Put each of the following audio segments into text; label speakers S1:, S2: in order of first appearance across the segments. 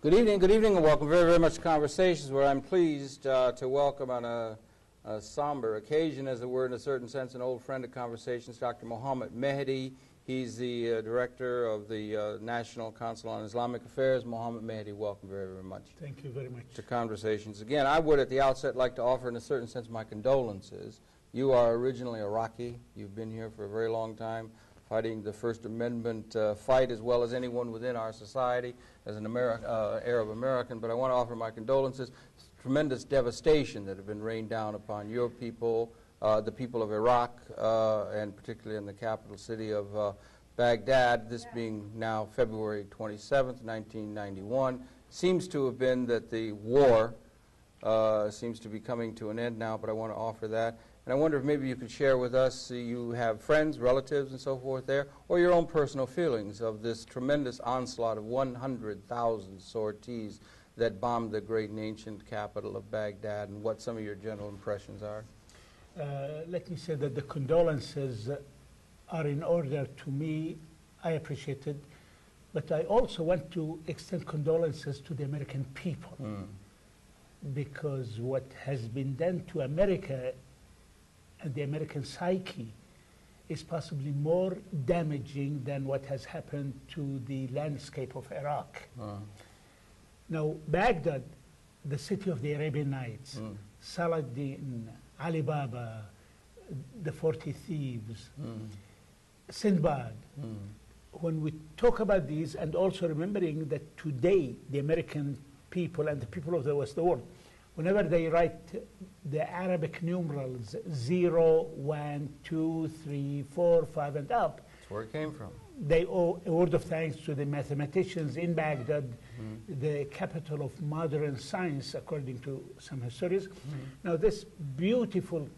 S1: Good evening, and welcome very, very much to Conversations, where I'm pleased to welcome on a somber occasion, as it were, in a certain sense, an old friend of Conversations, Dr. Mohammad Mehdi. He's the director of the National Council on Islamic Affairs. Mohammad Mehdi, welcome very, very much.
S2: Thank you very much.
S1: To Conversations. Again, I would at the outset like to offer, in a certain sense, my condolences. You are originally Iraqi. You've been here for a very long time, fighting the First Amendment fight as well as anyone within our society as an Arab American. But I want to offer my condolences. Tremendous devastation that have been rained down upon your people, the people of Iraq, and particularly in the capital city of Baghdad, this being now February 27th, 1991. Seems to have been that the war seems to be coming to an end now, but I want to offer that. And I wonder if maybe you could share with us, you have friends, relatives, and so forth there, or your own personal feelings of this tremendous onslaught of 100,000 sorties that bombed the great and ancient capital of Baghdad, and what some of your general impressions are.
S2: Let me say that the condolences are in order to me. I appreciate it, but I also want to extend condolences to the American people, because what has been done to America and the American psyche is possibly more damaging than what has happened to the landscape of Iraq. Now, Baghdad, the city of the Arabian Nights, Saladin, Ali Baba, the 40 Thieves, Sinbad. When we talk about these, and also remembering that today the American people and the people of the Western world, whenever they write the Arabic numerals 0, 1, 2, 3, 4, 5, and up,
S1: that's where it came from.
S2: They owe a word of thanks to the mathematicians in Baghdad, the capital of modern science, according to some historians. Now, this beautiful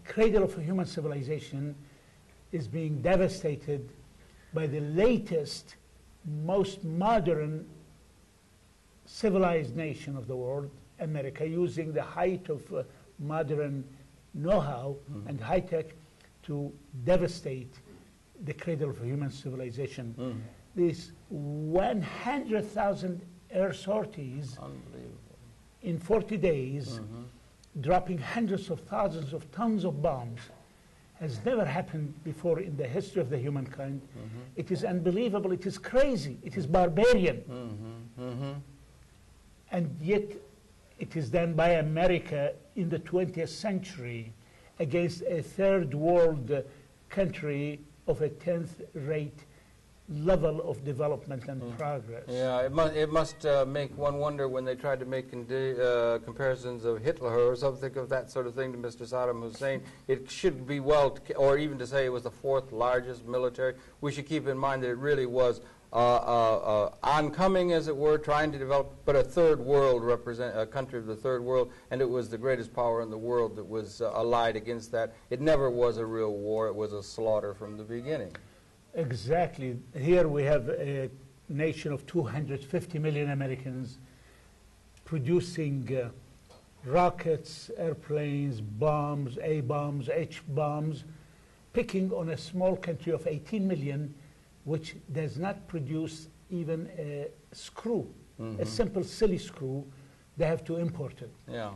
S2: cradle of a human civilization is being devastated by the latest, most modern civilized nation of the world, America, using the height of modern know-how and high-tech to devastate the cradle of human civilization. These 100,000 air sorties in 40 days, dropping hundreds of thousands of tons of bombs, has never happened before in the history of the humankind. It is unbelievable. It is crazy. It is barbarian. And yet, it is done by America in the 20th century against a third world country of a 10th-rate level of development and progress.
S1: Yeah, it must make one wonder when they tried to make comparisons of Hitler or something of that sort of thing to Mr. Saddam Hussein. It should be or even to say it was the fourth largest military. We should keep in mind that it really was oncoming, as it were, trying to develop, but a third world a country of the third world, and it was the greatest power in the world that was allied against that. It never was a real war. It was a slaughter from the beginning.
S2: Exactly. Here we have a nation of 250 million Americans producing rockets, airplanes, bombs, A-bombs, H-bombs, picking on a small country of 18 million, which does not produce even a screw, a simple silly screw. They have to import it.
S1: Yeah.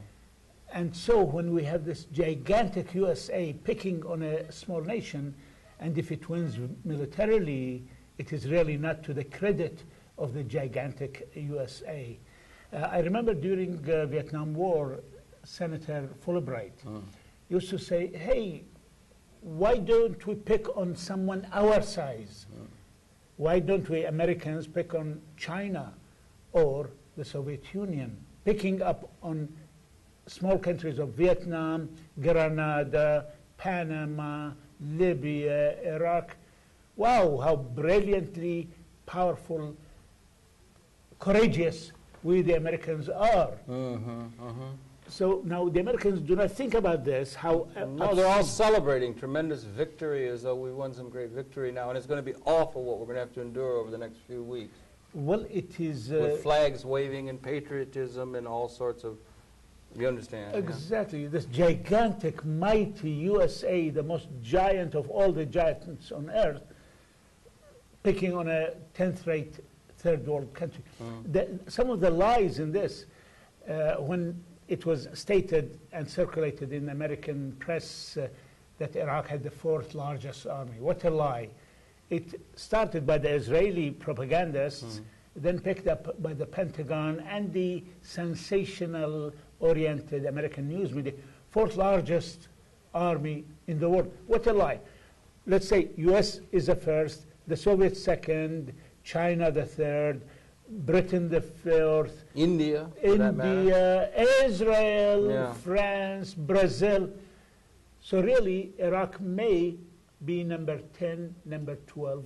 S2: And so when we have this gigantic USA picking on a small nation, and if it wins militarily, it is really not to the credit of the gigantic USA. I remember during the Vietnam War, Senator Fulbright used to say, hey, why don't we pick on someone our size? Why don't we Americans pick on China or the Soviet Union, picking up on small countries of Vietnam, Grenada, Panama, Libya, Iraq? Wow, how brilliantly powerful, courageous we the Americans are. So now the Americans do not think about this. How
S1: no, they're all celebrating tremendous victory as though we won some great victory now, and it's going to be awful what we're going to have to endure over the next few weeks.
S2: Well, it is...
S1: with flags waving and patriotism and all sorts of... You understand?
S2: Exactly. Yeah. This gigantic, mighty USA, the most giant of all the giants on earth, picking on a 10th-rate third world country. Some of the lies in this, when it was stated and circulated in American press that Iraq had the fourth largest army. What a lie. It started by the Israeli propagandists, then picked up by the Pentagon and the sensational-oriented American news media. Fourth largest army in the world. What a lie. Let's say US is the first, the Soviets second, China the third, Britain the fourth,
S1: India,
S2: Israel, France, Brazil. So really, Iraq may be number 10, number 12.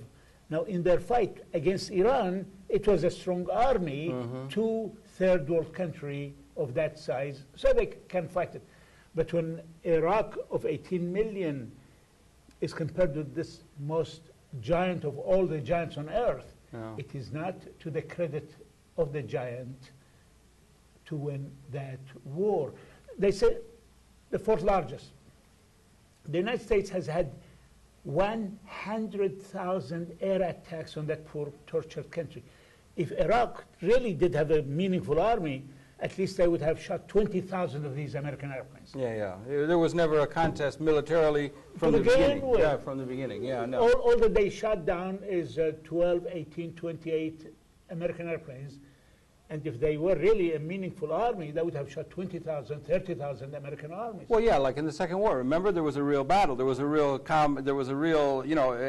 S2: Now, in their fight against Iran, it was a strong army to third world country of that size, so they can fight it. But when Iraq of 18 million is compared with this most giant of all the giants on earth, it is not to the credit of the giant to win that war. They say the fourth largest. The United States has had 100,000 air attacks on that poor, tortured country. If Iraq really did have a meaningful army, at least they would have shot 20,000 of these American airplanes.
S1: There was never a contest militarily from the beginning. From the beginning.
S2: All that they shot down is 12, 18, 28 American airplanes. And if they were really a meaningful army, they would have shot 20,000, 30,000 American armies.
S1: Well, yeah, like in the Second War. Remember, there was a real battle. There was a real,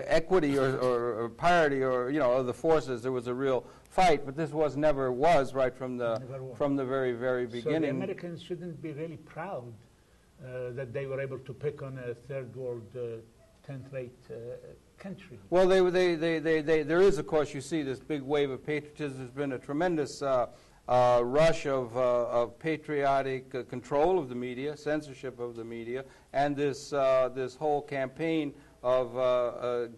S1: equity or parity of the forces. There was a real fight, but this never was right from the very, very beginning.
S2: So the Americans shouldn't be really proud that they were able to pick on a third world, 10th-rate country.
S1: Well, there is, of course, you see this big wave of patriotism. There's been a tremendous rush of patriotic control of the media, censorship of the media, and this whole campaign of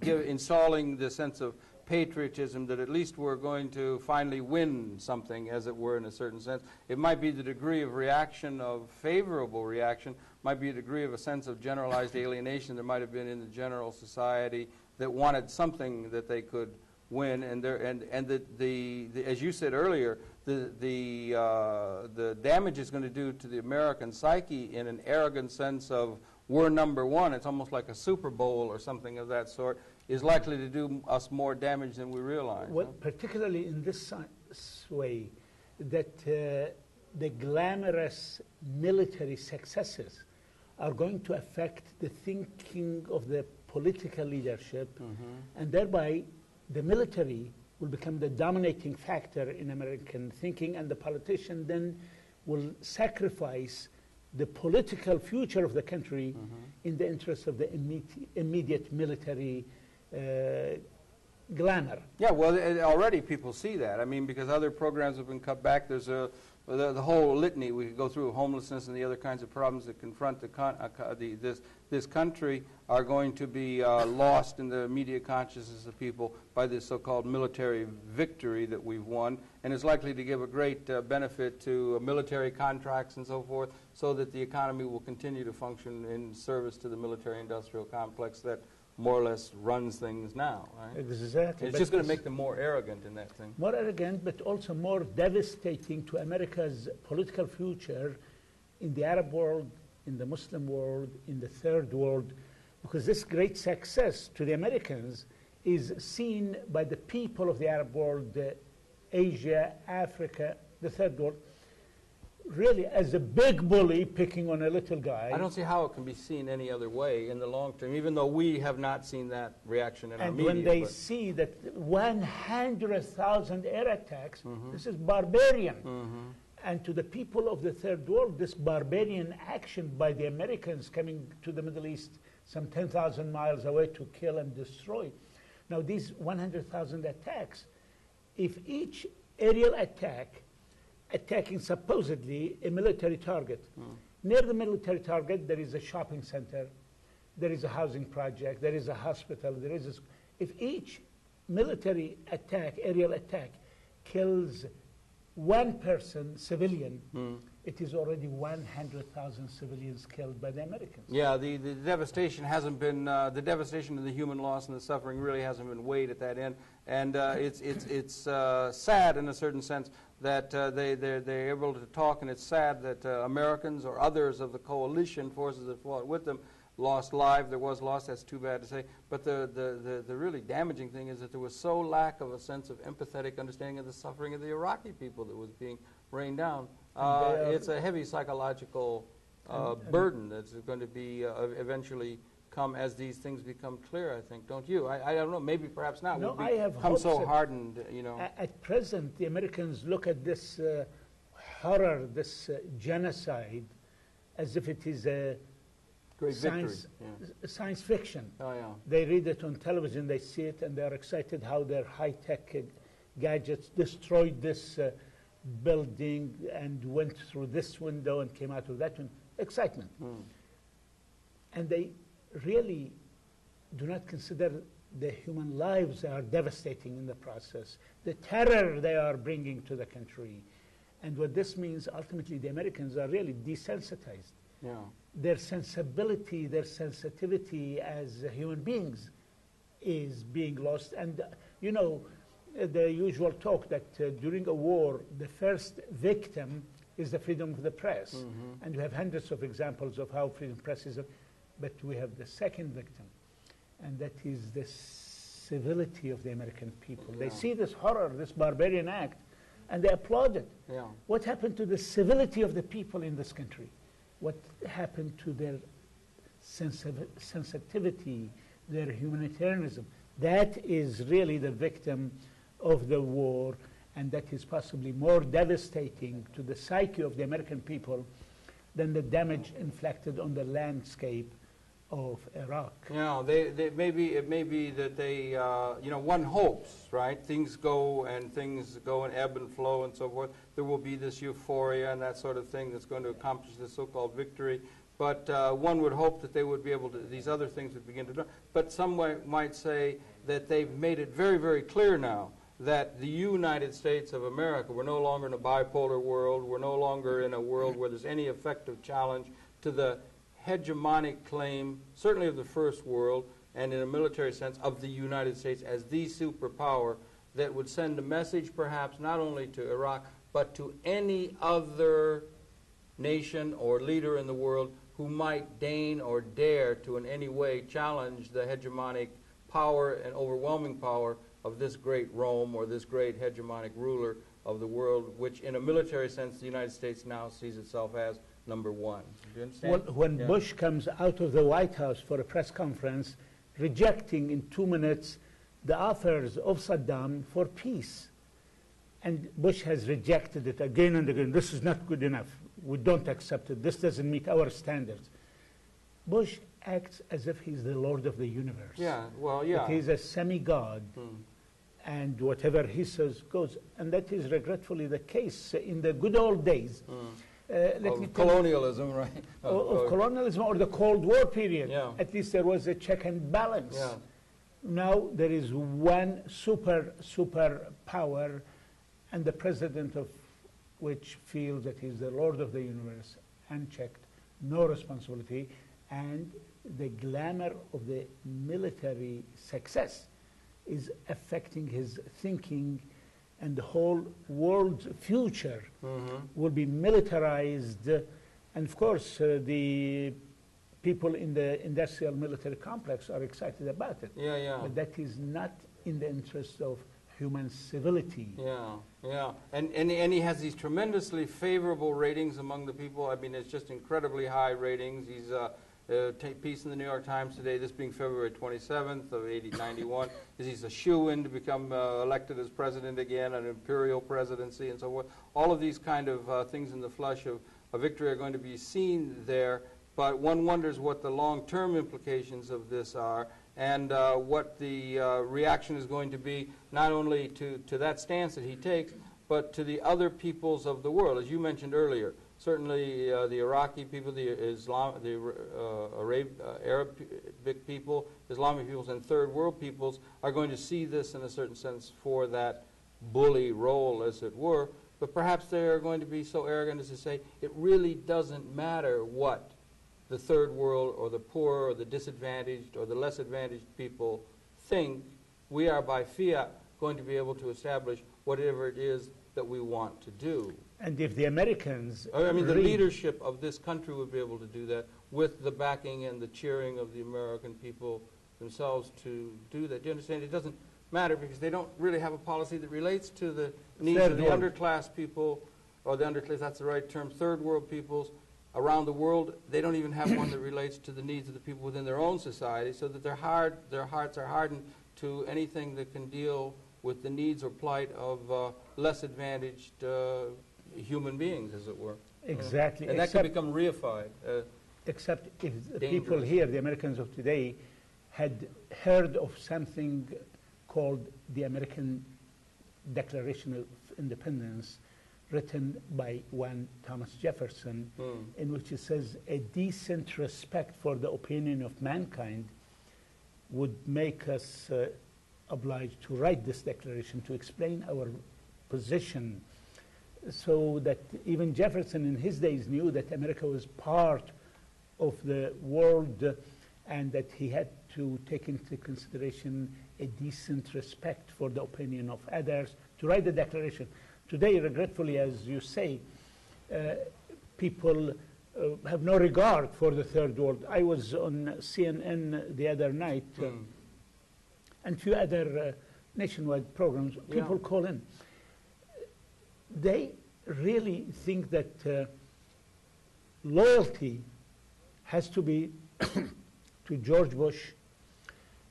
S1: installing the sense of patriotism that at least we're going to finally win something, as it were, in a certain sense. It might be the degree of reaction, of favorable reaction, might be a degree of a sense of generalized alienation there might have been in the general society that wanted something that they could win, and as you said earlier, the damage is going to do to the American psyche in an arrogant sense of we're number one. It's almost like a Super Bowl or something of that sort, is likely to do us more damage than we realize.
S2: Well, particularly in this way, that the glamorous military successes are going to affect the thinking of the political leadership, and thereby the military will become the dominating factor in American thinking, and the politician then will sacrifice the political future of the country in the interest of the immediate military glamour.
S1: Yeah, well, already people see that. I mean, because other programs have been cut back. There's the whole litany we could go through, homelessness and the other kinds of problems that confront this country are going to be lost in the immediate consciousness of people by this so-called military victory that we've won, and is likely to give a great benefit to military contracts and so forth, so that the economy will continue to function in service to the military-industrial complex that more or less runs things now, right?
S2: Exactly.
S1: It's just going to make them more arrogant in that thing.
S2: More arrogant, but also more devastating to America's political future in the Arab world, in the Muslim world, in the third world, because this great success to the Americans is seen by the people of the Arab world, Asia, Africa, the third world, really as a big bully picking on a little guy.
S1: I don't see how it can be seen any other way in the long term, even though we have not seen that reaction in our media.
S2: And when they see that 100,000 air attacks, this is barbarian. And to the people of the third world, this barbarian action by the Americans coming to the Middle East some 10,000 miles away to kill and destroy. Now these 100,000 attacks, if each aerial attack attacking supposedly a military target. Near the military target, there is a shopping center, there is a housing project, there is a hospital, there is a... If each military attack, aerial attack, kills one person, civilian, it is already 100,000 civilians killed by the Americans.
S1: Yeah, the devastation hasn't been, the devastation of the human loss and the suffering really hasn't been weighed at that end. And it's sad in a certain sense that they're able to talk, and it's sad that Americans or others of the coalition forces that fought with them lost lives. There was loss, that's too bad to say. But the really damaging thing is that there was so lack of a sense of empathetic understanding of the suffering of the Iraqi people that was being rained down. It's a heavy psychological burden that's going to be eventually come as these things become clear, I think, don't you? I don't know, maybe perhaps not.
S2: No,
S1: We'll
S2: I have
S1: become
S2: hopes
S1: so
S2: that
S1: hardened, you know.
S2: At present, the Americans look at this horror, this genocide, as if it is a
S1: Great
S2: science,
S1: victory.
S2: science fiction.
S1: Oh, yeah.
S2: They read it on television, they see it, and they're excited how their high-tech gadgets destroyed this building and went through this window and came out of that one. Excitement. And they really do not consider the human lives are devastating in the process, the terror they are bringing to the country. And what this means, ultimately, the Americans are really desensitized.
S1: Yeah.
S2: Their sensibility, their sensitivity as human beings is being lost. And, you know, the usual talk that during a war, the first victim is the freedom of the press. And we have hundreds of examples of how freedom of press is, but we have the second victim, and that is the civility of the American people.
S1: Yeah.
S2: They see this horror, this barbarian act, and they applaud it.
S1: Yeah.
S2: What happened to the civility of the people in this country? What happened to their sensitivity, their humanitarianism? That is really the victim of the war, and that is possibly more devastating to the psyche of the American people than the damage inflicted on the landscape of Iraq.
S1: Yeah, it may be that they, you know, one hopes, right? Things go and ebb and flow and so forth. There will be this euphoria and that sort of thing that's going to accomplish this so-called victory. But one would hope that they would be able to, these other things would begin to do. But some might say that they've made it very, very clear now that the United States of America, we're no longer in a bipolar world, we're no longer in a world where there's any effective challenge to the hegemonic claim, certainly of the First World, and in a military sense, of the United States as the superpower that would send a message perhaps not only to Iraq, but to any other nation or leader in the world who might deign or dare to in any way challenge the hegemonic power and overwhelming power of this great Rome or this great hegemonic ruler of the world, which in a military sense the United States now sees itself as number one. Do you understand?
S2: When Bush comes out of the White House for a press conference, rejecting in 2 minutes the offers of Saddam for peace. And Bush has rejected it again and again. This is not good enough. We don't accept it. This doesn't meet our standards. Bush acts as if he's the Lord of the universe.
S1: Yeah, well, yeah.
S2: That he's a semi-god, and whatever he says goes. And that is regretfully the case in the good old days.
S1: Of colonialism, right?
S2: Of colonialism or the Cold War period.
S1: Yeah.
S2: At least there was a check and balance.
S1: Yeah.
S2: Now there is one super power, and the president of which feels that he's the Lord of the universe, unchecked, no responsibility, and the glamour of the military success is affecting his thinking, and the whole world's future will be militarized. And of course, the people in the industrial military complex are excited about it.
S1: Yeah, yeah.
S2: But that is not in the interest of human civility.
S1: Yeah, yeah. And he has these tremendously favorable ratings among the people. I mean, it's just incredibly high ratings. He's piece in the New York Times today, this being February 27th of 1891, is he's a shoo-in to become elected as president again, an imperial presidency and so forth. All of these kind of things in the flush of a victory are going to be seen there, but one wonders what the long-term implications of this are and what the reaction is going to be not only to that stance that he takes, but to the other peoples of the world. As you mentioned earlier, certainly the Iraqi people, the Arabic people, Islamic peoples, and third world peoples are going to see this in a certain sense for that bully role, as it were. but perhaps they are going to be so arrogant as to say it really doesn't matter what the third world or the poor or the disadvantaged or the less advantaged people think. We are by fiat going to be able to establish whatever it is that we want to do.
S2: And if the Americans...
S1: I mean, the leadership of this country would be able to do that with the backing and the cheering of the American people themselves to do that. Do you understand? It doesn't matter because they don't really have a policy that relates to the needs of the underclass people, or the underclass, that's the right term, third world peoples around the world. They don't even have one that relates to the needs of the people within their own society, so that their hearts are hardened to anything that can deal with the needs or plight of less advantaged human beings, as it were.
S2: Exactly.
S1: And that can become reified.
S2: Except if the people here, the Americans of today, had heard of something called the American Declaration of Independence, written by one Thomas Jefferson, in which it says a decent respect for the opinion of mankind would make us obliged to write this declaration to explain our position, so that even Jefferson in his days knew that America was part of the world and that he had to take into consideration a decent respect for the opinion of others to write the declaration. Today, regretfully, as you say, people have no regard for the third world. I was on CNN the other night, and a few other nationwide programs. People call in. They really think that loyalty has to be to George Bush.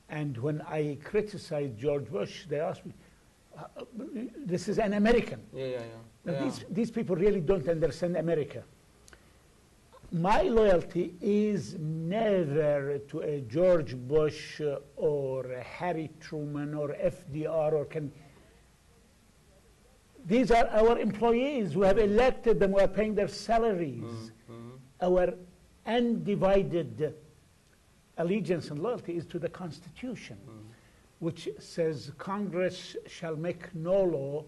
S2: And when I criticize George Bush, they ask me, this is an American. These people really don't understand America. My loyalty is never to a George Bush or a Harry Truman or FDR or These are our employees. We have elected them. We are paying their salaries. Our undivided allegiance and loyalty is to the Constitution, which says Congress shall make no law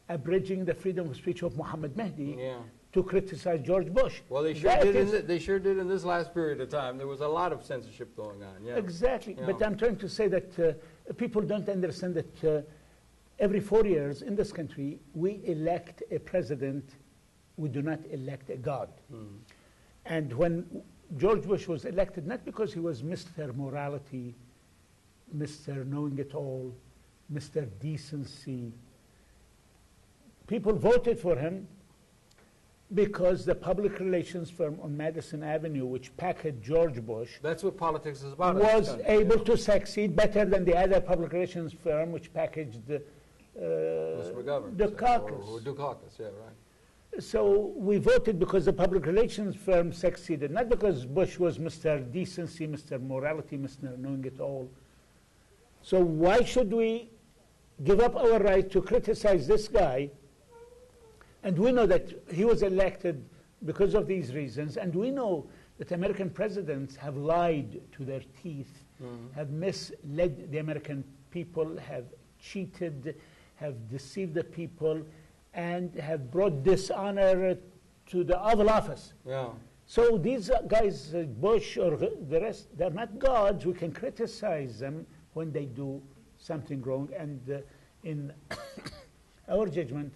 S2: abridging the freedom of speech of Mohammed Mehdi to criticize George Bush.
S1: Well, they sure did in this last period of time. There was a lot of censorship going on.
S2: Exactly. But I'm trying to say that people don't understand that every 4 years in this country, we elect a president. We do not elect a God. And when George Bush was elected, not because he was Mr. Morality, Mr. Knowing It All, Mr. Decency. People voted for him because the public relations firm on Madison Avenue, which packaged George Bush,
S1: that's what politics is about,
S2: was able to succeed better than the other public relations firm, which packaged the caucus.
S1: Or Dukakis, right.
S2: So we voted because the public relations firm succeeded, not because Bush was Mr. Decency, Mr. Morality, Mr. Knowing It All. So why should we give up our right to criticize this guy? And we know that he was elected because of these reasons, and we know that American presidents have lied to their teeth, have misled the American people, have cheated, have deceived the people, and have brought dishonor to the Oval Office. So these guys, Bush or the rest, they're not gods. We can criticize them when they do something wrong. And in our judgment,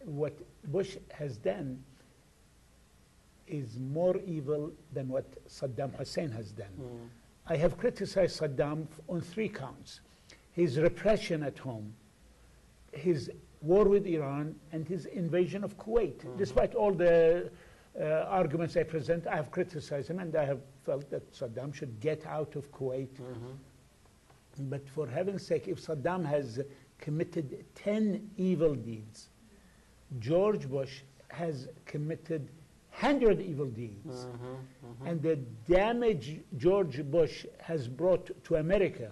S2: what Bush has done is more evil than what Saddam Hussein has done. I have criticized Saddam on 3 counts. His repression at home, his war with Iran, and his invasion of Kuwait. Despite all the arguments I present, I have criticized him, and I have felt that Saddam should get out of Kuwait. But for heaven's sake, if Saddam has committed 10 evil deeds, George Bush has committed 100 evil deeds. And the damage George Bush has brought to America,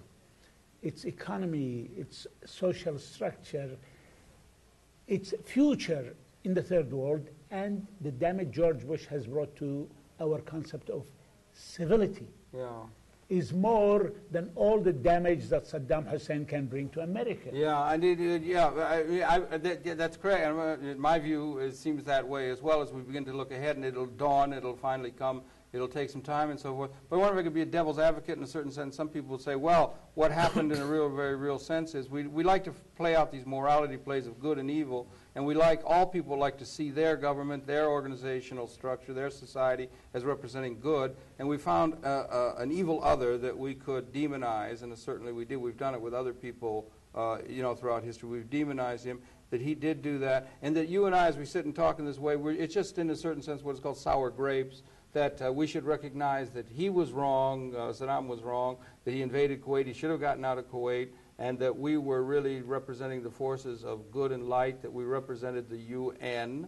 S2: its economy, its social structure, its future in the third world, and the damage George Bush has brought to our concept of civility. is more than all the damage that Saddam Hussein can bring to America.
S1: Yeah, that's correct. In my view, it seems that way as well. As we begin to look ahead, and it'll dawn, it'll finally come, it'll take some time and so forth. But I wonder if I could be a devil's advocate in a certain sense. Some people will say, well, what happened in a very real sense is we like to play out these morality plays of good and evil, and all people like to see their government, their organizational structure, their society as representing good, and we found an evil other that we could demonize, and certainly we did. We've done it with other people, throughout history. We've demonized him, that he did do that, and that you and I, as we sit and talk in this way, it's just in a certain sense what is called sour grapes, that we should recognize that he was wrong, Saddam was wrong, that he invaded Kuwait, he should have gotten out of Kuwait, and that we were really representing the forces of good and light, that we represented the UN.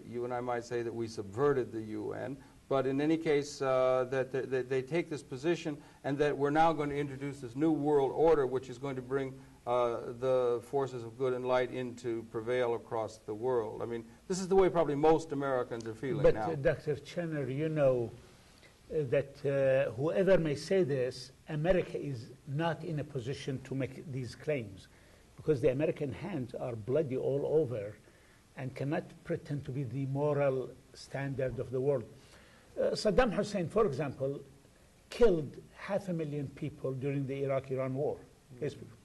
S1: You and I might say that we subverted the UN. But in any case, that they take this position, and that we're now going to introduce this new world order, which is going to bring the forces of good and light into prevail across the world. I mean, this is the way probably most Americans are feeling now.
S2: But Dr. Chenner, you know that whoever may say this, America is not in a position to make these claims, because the American hands are bloody all over and cannot pretend to be the moral standard of the world. Saddam Hussein, for example, killed 500,000 people during the Iraq-Iran war.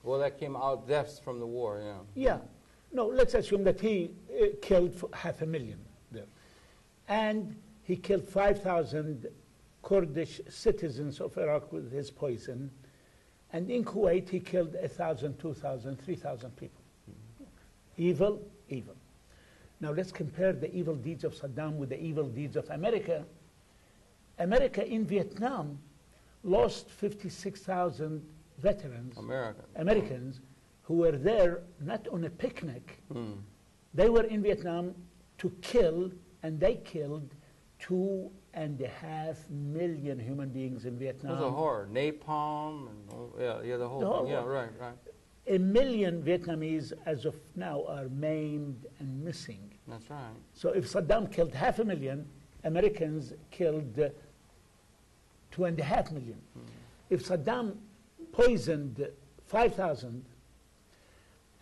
S1: Well, that came out deaths from the war, yeah.
S2: Yeah. No, let's assume that he killed 500,000 there. And he killed 5,000 Kurdish citizens of Iraq with his poison. And in Kuwait, he killed 1,000, 2,000, 3,000 people. Evil, evil. Now let's compare the evil deeds of Saddam with the evil deeds of America. America in Vietnam lost 56,000 veterans, Americans, who were there not on a picnic. They were in Vietnam to kill, and they killed 2.5 million human beings in Vietnam.
S1: It was a horror. Napalm, and the whole thing. Yeah, right.
S2: 1 million Vietnamese, as of now, are maimed and missing.
S1: That's right.
S2: So if Saddam killed 500,000, Americans killed 2.5 million. If Saddam poisoned 5,000,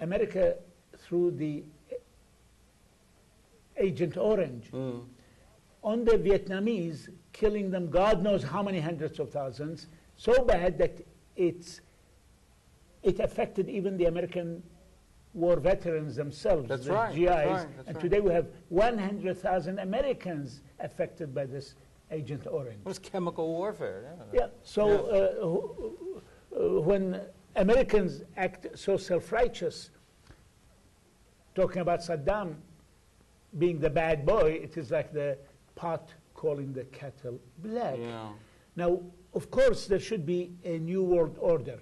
S2: America, through the Agent Orange, on the Vietnamese, killing them God knows how many hundreds of thousands, so bad that it affected even the American war veterans themselves,
S1: That's
S2: the
S1: right.
S2: GIs.
S1: That's right.
S2: And today we have 100,000 Americans affected by this Agent Orange.
S1: It was chemical warfare.
S2: Yeah. So when Americans act so self-righteous, talking about Saddam being the bad boy, it is like the pot calling the kettle black.
S1: Yeah.
S2: Now, of course, there should be a new world order,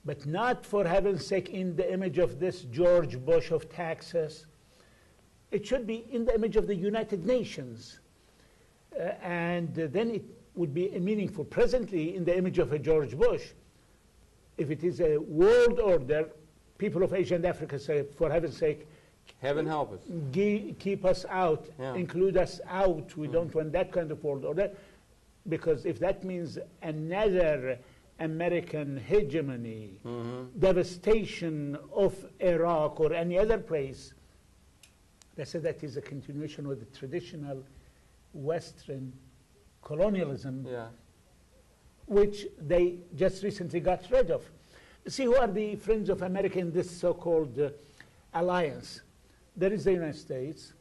S2: but not, for heaven's sake, in the image of this George Bush of Texas. It should be in the image of the United Nations. And then it would be meaningful. Presently, in the image of a George Bush, if it is a world order, people of Asia and Africa say, for heaven's sake,
S1: heaven help us.
S2: Keep us out, include us out. We don't want that kind of world order, because if that means another American hegemony, devastation of Iraq or any other place, they say that is a continuation of the traditional Western colonialism, which they just recently got rid of. See, who are the friends of America in this so-called alliance? There is the United States,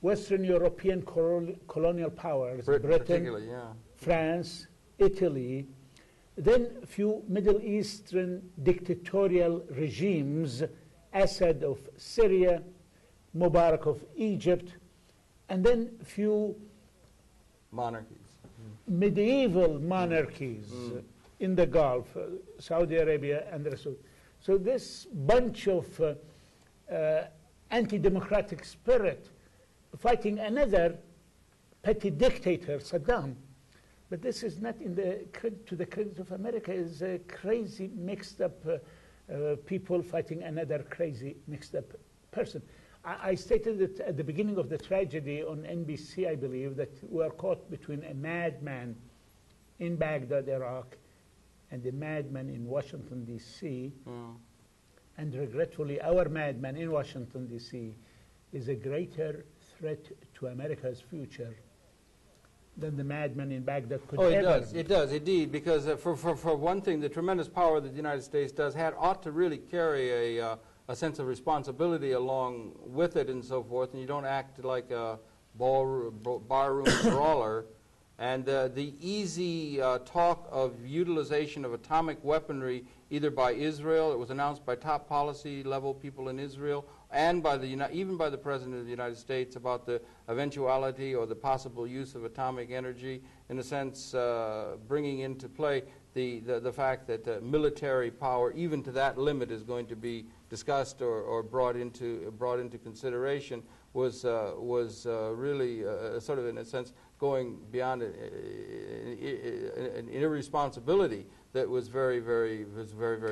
S2: Western European colonial powers, Britain, France, Italy, then a few Middle Eastern dictatorial regimes, Assad of Syria, Mubarak of Egypt, and then a few
S1: monarchies,
S2: medieval monarchies in the Gulf, Saudi Arabia and the rest of it. So this bunch of anti-democratic spirit fighting another petty dictator, Saddam. But this is not to the credit of America. It's a crazy, mixed up people fighting another crazy, mixed up person. I stated it at the beginning of the tragedy on NBC, I believe, that we are caught between a madman in Baghdad, Iraq, and the madman in Washington, D.C., and regretfully, our madman in Washington, D.C., is a greater threat to America's future than the madman in Baghdad could ever be.
S1: It does, indeed, because for one thing, the tremendous power that the United States ought to really carry a sense of responsibility along with it and so forth, and you don't act like a barroom brawler. And the easy talk of utilization of atomic weaponry, either by Israel, it was announced by top policy level people in Israel, and by even by the President of the United States, about the eventuality or the possible use of atomic energy, in a sense bringing into play the fact that military power, even to that limit, is going to be discussed or brought into consideration, was really sort of, in a sense, going beyond an irresponsibility that was very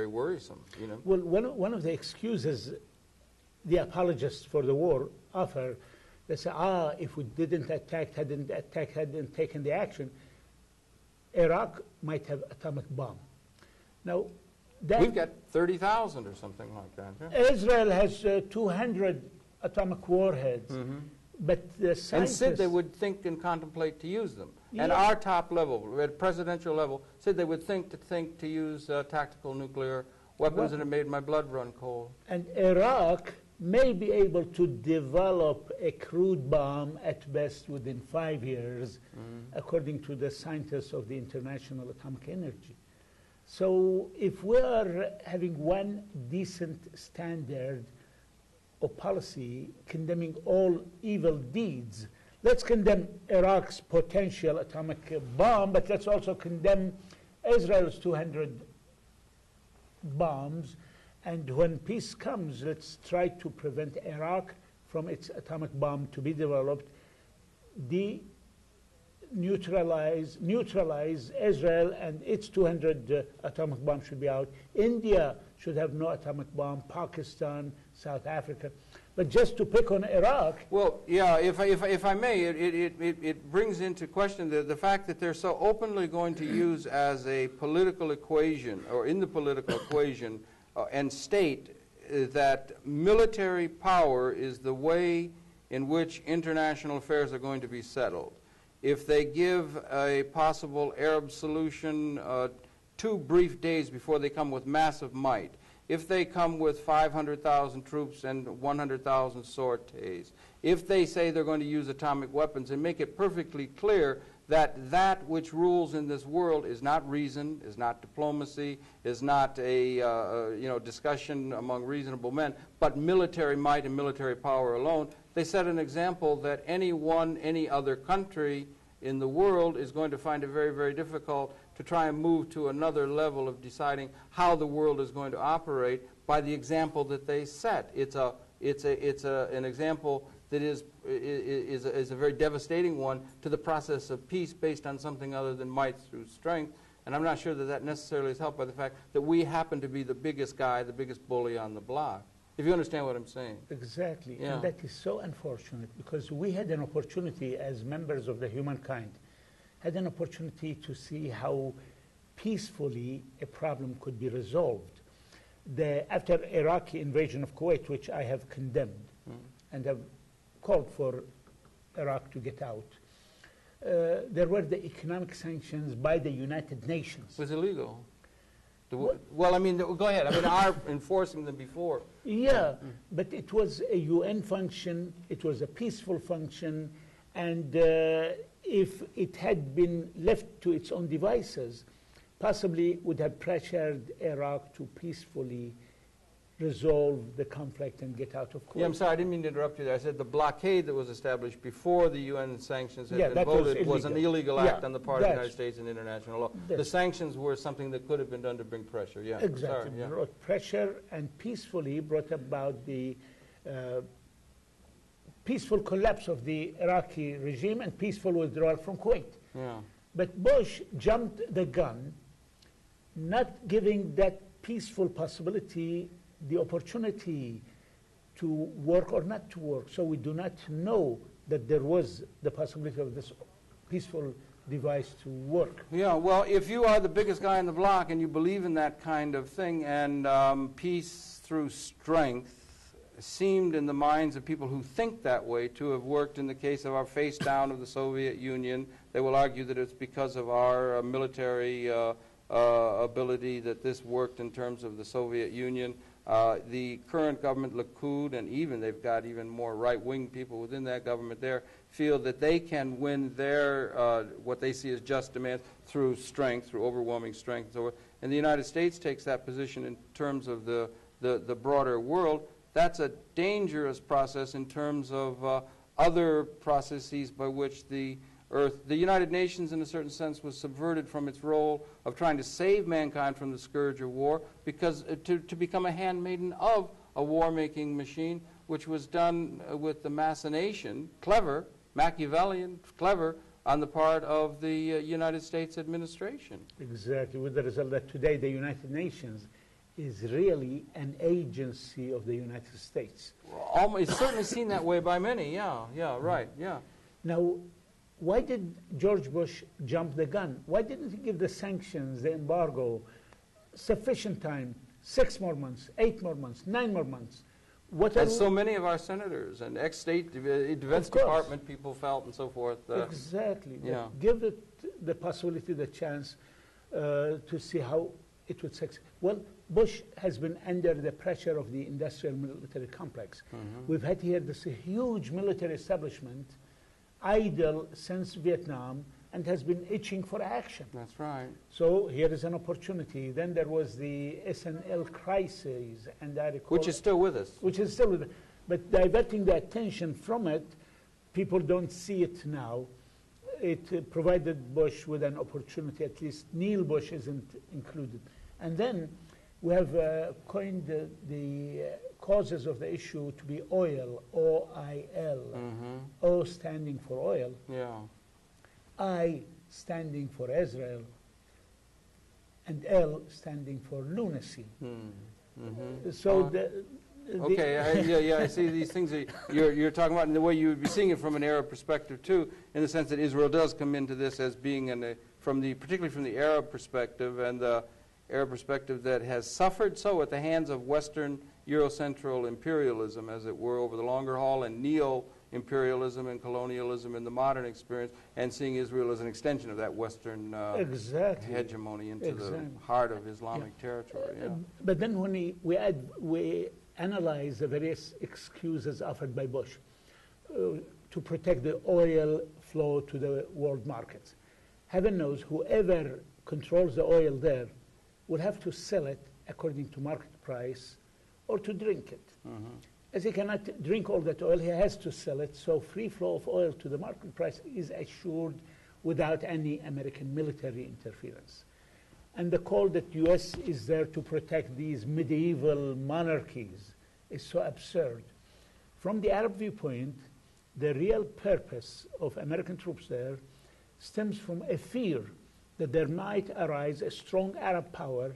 S1: worrisome. You know.
S2: Well, one of the excuses the apologists for the war offer, they say, if we hadn't taken the action, Iraq might have atomic bomb. Now,
S1: we've got 30,000 or something like that. Yeah?
S2: Israel has 200 atomic warheads. But the scientists...
S1: And said they would think and contemplate to use them. At our top level, at presidential level, said they would think to use tactical nuclear weapons, and it made my blood run cold.
S2: And Iraq may be able to develop a crude bomb at best within 5 years, according to the scientists of the International Atomic Energy. So if we are having one decent standard of policy condemning all evil deeds, let's condemn Iraq's potential atomic bomb, but let's also condemn Israel's 200 bombs. And when peace comes, let's try to prevent Iraq from its atomic bomb to be developed, neutralize Israel, and its 200 atomic bombs should be out. India should have no atomic bomb, Pakistan, South Africa. But just to pick on Iraq...
S1: Well, yeah, if I may, it brings into question the fact that they're so openly going to use as a political equation, or in the political equation, and state that military power is the way in which international affairs are going to be settled. If they give a possible Arab solution 2 brief days before they come with massive might, if they come with 500,000 troops and 100,000 sorties, if they say they're going to use atomic weapons, and make it perfectly clear that which rules in this world is not reason, is not diplomacy, is not a discussion among reasonable men, but military might and military power alone, they set an example that any other country in the world is going to find it very difficult to try and move to another level of deciding how the world is going to operate by the example that they set. It's an example that is a very devastating one to the process of peace based on something other than might through strength. And I'm not sure that necessarily is helped by the fact that we happen to be the biggest guy, the biggest bully on the block. If you understand what I'm saying.
S2: Exactly.
S1: Yeah.
S2: And that is so unfortunate, because we had an opportunity as members of the humankind, had an opportunity to see how peacefully a problem could be resolved. After Iraqi invasion of Kuwait, which I have condemned and have called for Iraq to get out, there were the economic sanctions by the United Nations.
S1: It was illegal. Well, I mean, go ahead. I mean, are enforcing them before.
S2: Yeah, but it was a UN function, it was a peaceful function, and if it had been left to its own devices, possibly would have pressured Iraq to peacefully resolve the conflict and get out of Kuwait.
S1: Yeah, I'm sorry, I didn't mean to interrupt you there. I said the blockade that was established before the UN sanctions had been voted was an illegal act on the part of the United States and international law. The sanctions were something that could have been done to bring pressure. Yeah,
S2: exactly.
S1: Sorry, yeah.
S2: Brought pressure and peacefully brought about the peaceful collapse of the Iraqi regime and peaceful withdrawal from Kuwait.
S1: Yeah.
S2: But Bush jumped the gun, not giving that peaceful possibility the opportunity to work or not to work. So we do not know that there was the possibility of this peaceful device to work.
S1: Yeah, well, if you are the biggest guy in the block and you believe in that kind of thing, and peace through strength seemed in the minds of people who think that way to have worked in the case of our face down of the Soviet Union. They will argue that it's because of our military ability that this worked in terms of the Soviet Union. The current government, Likud, and even they've got even more right-wing people within that government there, feel that they can win their what they see as just demands through strength, through overwhelming strength. And so forth. And the United States takes that position in terms of the broader world. That's a dangerous process in terms of other processes by which the United Nations, in a certain sense, was subverted from its role of trying to save mankind from the scourge of war, because to become a handmaiden of a war-making machine, which was done with the machination, clever, Machiavellian, clever, on the part of the United States administration.
S2: Exactly, with the result that today the United Nations is really an agency of the United States.
S1: It's certainly seen that way by many, yeah, right, yeah.
S2: Now, why did George Bush jump the gun? Why didn't he give the sanctions, the embargo, sufficient time, 6 more months, 8 more months, 9 more months?
S1: As so many of our senators and ex-State Defense Department people felt and so forth.
S2: Exactly.
S1: Yeah.
S2: Give it the possibility, the chance to see how it would succeed. Well, Bush has been under the pressure of the industrial military complex. We've had here this huge military establishment, idle since Vietnam, and has been itching for action.
S1: That's right.
S2: So here is an opportunity. Then there was the SNL crisis, and I recall,
S1: which is still with us.
S2: Which is still with us. But diverting the attention from it, people don't see it now. It provided Bush with an opportunity, at least Neil Bush isn't included. And then we have coined the causes of the issue to be oil, O-I-L. O standing for oil.
S1: Yeah.
S2: I standing for Israel, and L standing for lunacy. So
S1: okay, I see these things that you're talking about, and the way you would be seeing it from an Arab perspective too, in the sense that Israel does come into this as being particularly from the Arab perspective, and the Arab perspective that has suffered so at the hands of Western Eurocentral imperialism, as it were, over the longer haul, and neo-imperialism and colonialism in the modern experience, and seeing Israel as an extension of that Western hegemony into the heart of Islamic territory. Yeah.
S2: But then when we analyze the various excuses offered by Bush to protect the oil flow to the world markets, heaven knows whoever controls the oil there will have to sell it according to market price or to drink it. As he cannot drink all that oil, he has to sell it, so free flow of oil to the market price is assured without any American military interference. And the call that U.S. is there to protect these medieval monarchies is so absurd. From the Arab viewpoint, the real purpose of American troops there stems from a fear that there might arise a strong Arab power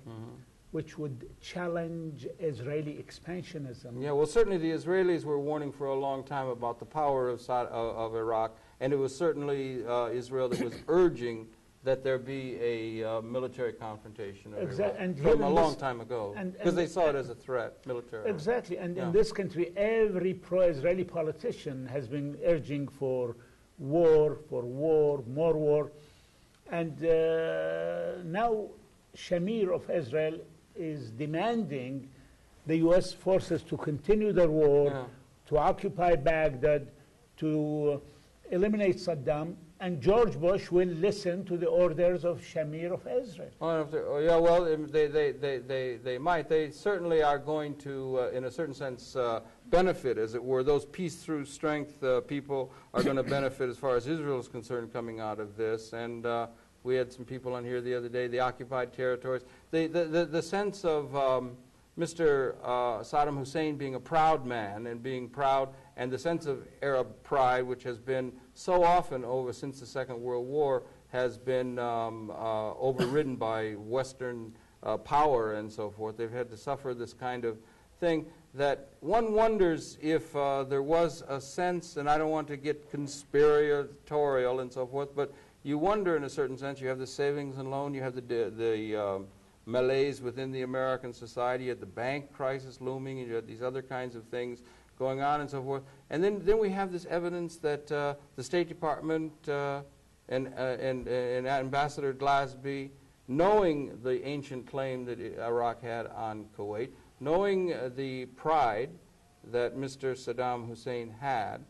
S2: which would challenge Israeli expansionism.
S1: Yeah, well, certainly the Israelis were warning for a long time about the power of Iraq, and it was certainly Israel that was urging that there be a military confrontation of Iraq from a long time ago, because they saw it as a threat militarily.
S2: Exactly, and in this country, every pro-Israeli politician has been urging for war, more war. And now Shamir of Israel is demanding the U.S. forces to continue their war, to occupy Baghdad, to eliminate Saddam, and George Bush will listen to the orders of Shamir of Israel.
S1: Yeah, well, they might. They certainly are going to, in a certain sense, benefit, as it were. Those peace through strength people are going to benefit as far as Israel is concerned coming out of this. And we had some people on here the other day, the occupied territories. The sense of Mr. Saddam Hussein being a proud man and being proud, and the sense of Arab pride, which has been so often over since the Second World War, has been overridden by Western power and so forth. They've had to suffer this kind of thing that one wonders if there was a sense, and I don't want to get conspiratorial and so forth, but you wonder, in a certain sense, you have the savings and loan, you have the malaise within the American society, you had the bank crisis looming, and you had these other kinds of things going on and so forth. And then we have this evidence that the State Department and Ambassador Glasby, knowing the ancient claim that Iraq had on Kuwait, knowing the pride that Mr. Saddam Hussein had,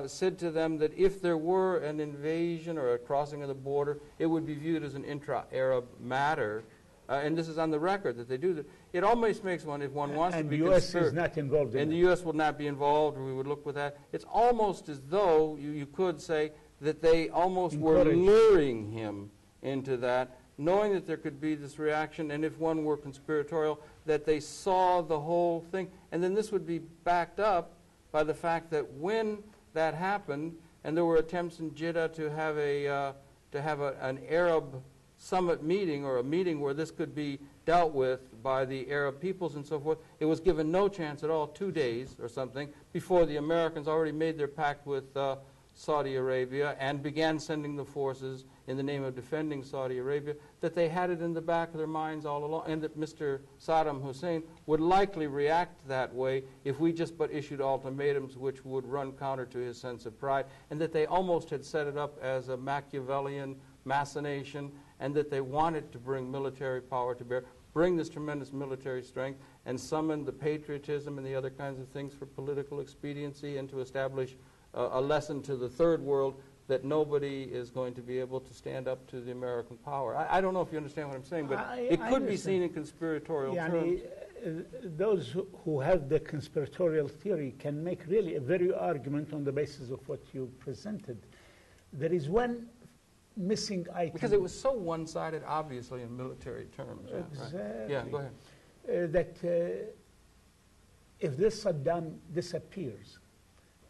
S1: said to them that if there were an invasion or a crossing of the border, it would be viewed as an intra-Arab matter. And this is on the record that they do that. It almost makes one, if one wants to be
S2: conservative. And the U.S. is not involved in it.
S1: And the U.S. will not be involved, or we would look with that. It's almost as though you could say that they almost were luring him into that, knowing that there could be this reaction, and if one were conspiratorial, that they saw the whole thing. And then this would be backed up by the fact that when that happened, and there were attempts in Jeddah to have an Arab summit meeting, or a meeting where this could be dealt with by the Arab peoples and so forth, it was given no chance at all, 2 days or something, before the Americans already made their pact with Saudi Arabia and began sending the forces in the name of defending Saudi Arabia, that they had it in the back of their minds all along, and that Mr. Saddam Hussein would likely react that way if we just but issued ultimatums which would run counter to his sense of pride, and that they almost had set it up as a Machiavellian machination, and that they wanted to bring military power to bear, bring this tremendous military strength, and summon the patriotism and the other kinds of things for political expediency, and to establish a lesson to the third world that nobody is going to be able to stand up to the American power. I don't know if you understand what I'm saying, but it could be seen in conspiratorial terms.
S2: Those who have the conspiratorial theory can make really a very argument on the basis of what you presented. There is one missing item.
S1: Because it was so one-sided, obviously, in military terms.
S2: Exactly.
S1: Right. Yeah, go ahead.
S2: That if this Saddam disappears,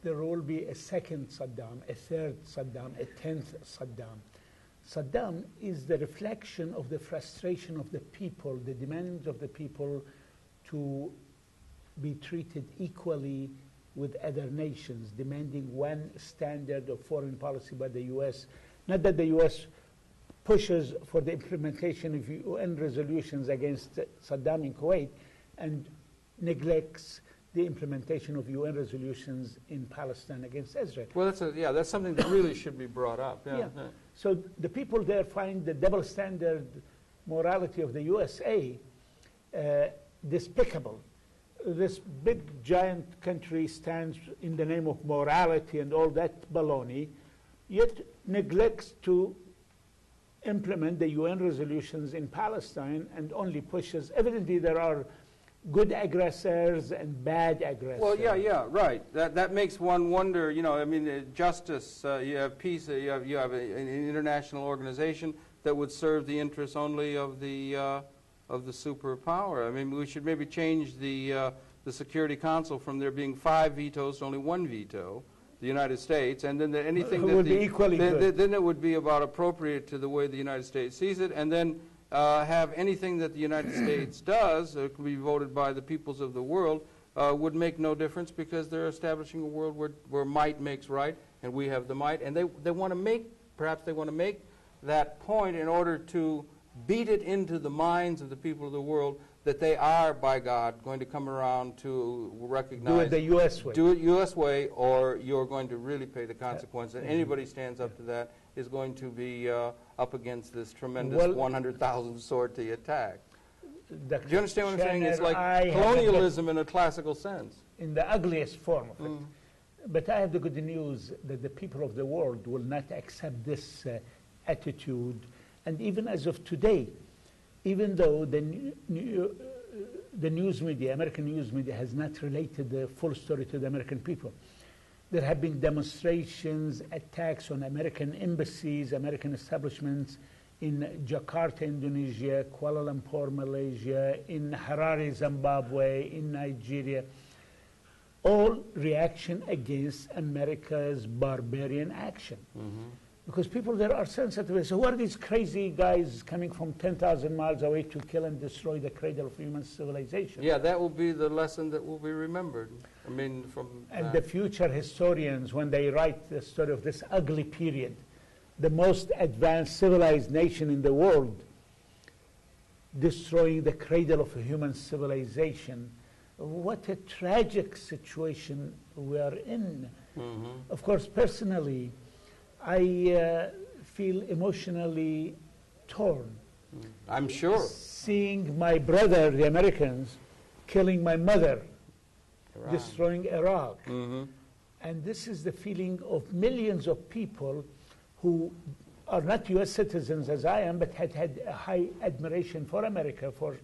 S2: there will be a second Saddam, a third Saddam, a 10th Saddam. Saddam is the reflection of the frustration of the people, the demands of the people to be treated equally with other nations, demanding one standard of foreign policy by the U.S. Not that the U.S. pushes for the implementation of UN resolutions against Saddam in Kuwait and neglects the implementation of UN resolutions in Palestine against Israel.
S1: Well, that's something that really should be brought up. Yeah.
S2: So the people there find the double standard morality of the USA despicable. This big, giant country stands in the name of morality and all that baloney, yet neglects to implement the UN resolutions in Palestine and only pushes. Evidently, there are good aggressors and bad aggressors.
S1: Well, yeah, right. That makes one wonder. I mean, justice. You have peace. You have an international organization that would serve the interests only of the superpower. I mean, we should maybe change the Security Council from there being 5 vetoes to only 1 veto, the United States, and then anything that
S2: would be equally good.
S1: Then it would be about appropriate to the way the United States sees it, and then have anything that the United States does, could be voted by the peoples of the world, would make no difference, because they're establishing a world where might makes right, and we have the might, and they want to make, perhaps they want to make that point in order to beat it into the minds of the people of the world that they are, by God, going to come around to recognize.
S2: Do it the U.S. way.
S1: Do it U.S. way, or you're going to really pay the consequence. And anybody stands up to that is going to be up against this tremendous 100,000 sortie attack. Do you understand what I'm saying? It's like colonialism in a classical sense.
S2: In the ugliest form of it. But I have the good news that the people of the world will not accept this attitude. And even as of today, even though the news media, American news media, has not related the full story to the American people, there have been demonstrations, attacks on American embassies, American establishments in Jakarta, Indonesia, Kuala Lumpur, Malaysia, in Harare, Zimbabwe, in Nigeria, all reaction against America's barbarian action. Because people there are sensitive. So who are these crazy guys coming from 10,000 miles away to kill and destroy the cradle of human civilization?
S1: Yeah, that will be the lesson that will be remembered. I mean, from
S2: and the future historians, when they write the story of this ugly period, the most advanced civilized nation in the world, destroying the cradle of human civilization. What a tragic situation we are in.
S1: Mm-hmm.
S2: Of course, personally, I feel emotionally torn.
S1: I'm sure.
S2: Seeing my brother, the Americans, killing my mother,
S1: Iran.
S2: destroying Iraq.
S1: Mm-hmm.
S2: And this is the feeling of millions of people who are not U.S. citizens as I am, but had a high admiration for America for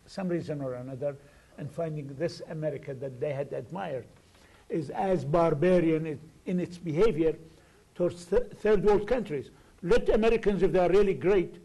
S2: some reason or another, and finding this America that they had admired is as barbarian in its behavior towards third world countries. Let Americans, if they are really great,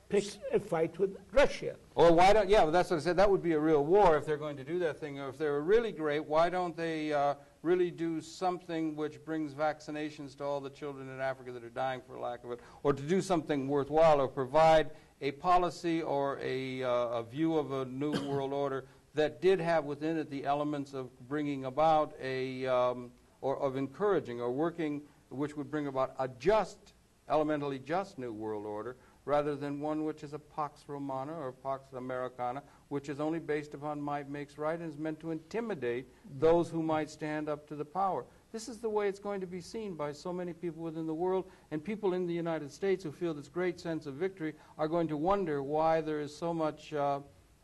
S2: pick a fight with Russia.
S1: Or why don't, yeah, well, that's what I said, that would be a real war if they're going to do that thing. Or if they're really great, why don't they really do something which brings vaccinations to all the children in Africa that are dying for lack of it, or to do something worthwhile, or provide a policy or a view of a new world order that did have within it the elements of bringing about or of encouraging or working, which would bring about a just, elementally just new world order, rather than one which is a Pax Romana or Pax Americana, which is only based upon might makes right and is meant to intimidate those who might stand up to the power. This is the way it's going to be seen by so many people within the world, and people in the United States who feel this great sense of victory are going to wonder why there is so much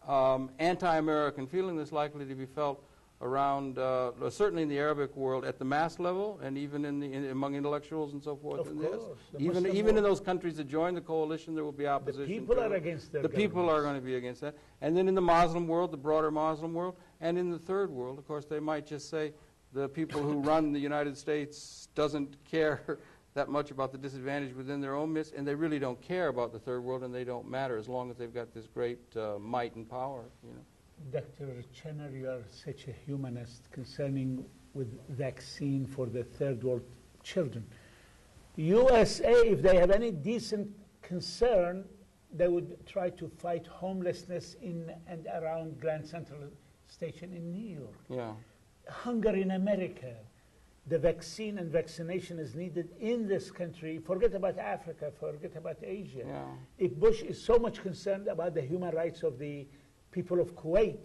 S1: anti-American feeling that's likely to be felt around, certainly in the Arabic world, at the mass level, and even among intellectuals and so forth.
S2: Of course.
S1: Even in those countries that join the coalition, there will be opposition.
S2: The people are against their
S1: The people are going to be against that. And then in the Muslim world, the broader Muslim world, and in the third world, of course, they might just say the people who run the United States doesn't care that much about the disadvantage within their own midst, and they really don't care about the third world, and they don't matter as long as they've got this great might and power, you know.
S2: Dr. Chenner, you are such a humanist concerning with vaccine for the third world children. USA, if they have any decent concern, they would try to fight homelessness in and around Grand Central Station in New York.
S1: Yeah.
S2: Hunger in America. The vaccine and vaccination is needed in this country. Forget about Africa, forget about Asia.
S1: Yeah.
S2: If Bush is so much concerned about the human rights of the people of Kuwait,